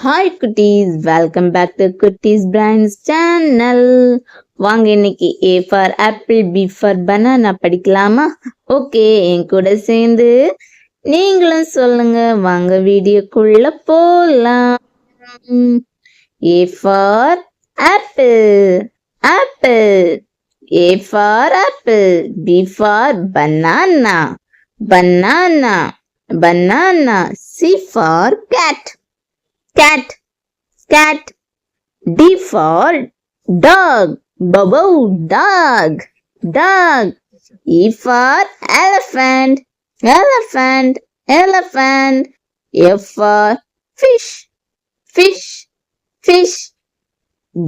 Hi குட்டீஸ், welcome back to குட்டீஸ் brands channel. வாங்க இன்னைக்கு A for apple, B for banana படிக்கலாமா? ஓகே, என் கூட சேர்ந்து நீங்களும் சொல்லுங்க. வாங்க வீடியோக்குள்ள போலாம். A for apple, apple. A for apple, B for banana, banana, banana. C for cat, cat, cat. D for dog, bobo, dog, dog. E for elephant, elephant, elephant. F for fish, fish, fish.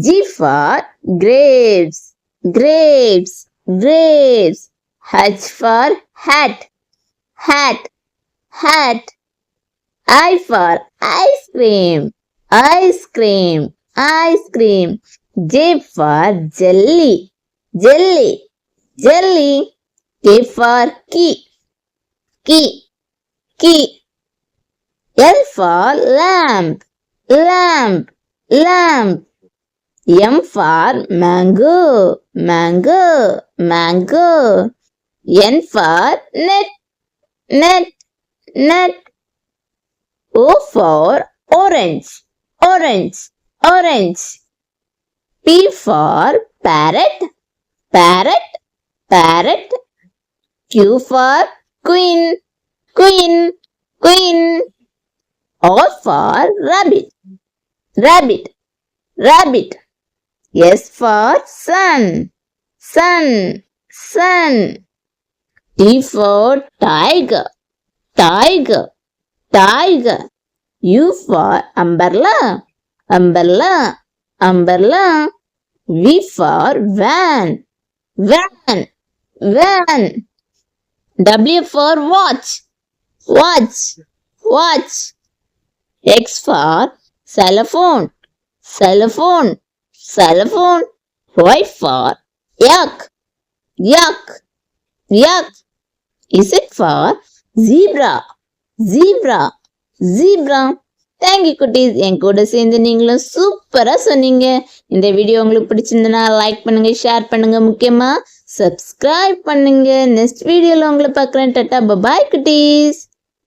G for grapes, grapes, grapes. H for hat, hat, hat. I for ice cream, ice cream, ice cream. J for jelly, jelly, jelly. K for key, key, key. L for lamp, lamp, lamp. M for mango, mango, mango. N for net, net, net. O for orange, orange, orange. P for parrot, parrot, parrot. Q for queen, queen, queen. R for rabbit, rabbit, rabbit. S for sun, sun, sun. T for tiger, tiger, tiger. U for umbrella, umbrella, umbrella. V for van, van, van. W for watch, watch, watch. X for xylophone, xylophone, xylophone. Y for yak, yak, yak. Z for zebra, zebra, zebra. Thank you குட்டீஸ், என் கூட சேர்ந்து நீங்களும் சூப்பரா சொன்னீங்க. இந்த video உங்களுக்கு பிடிச்சிருந்தனா like பண்ணுங்க, share பண்ணுங்க, முக்கியமா சப்ஸ்கிரைப் பண்ணுங்க. நெக்ஸ்ட் வீடியோல உங்களை பார்க்குறேன். டாடா, பாய் குட்டீஸ்.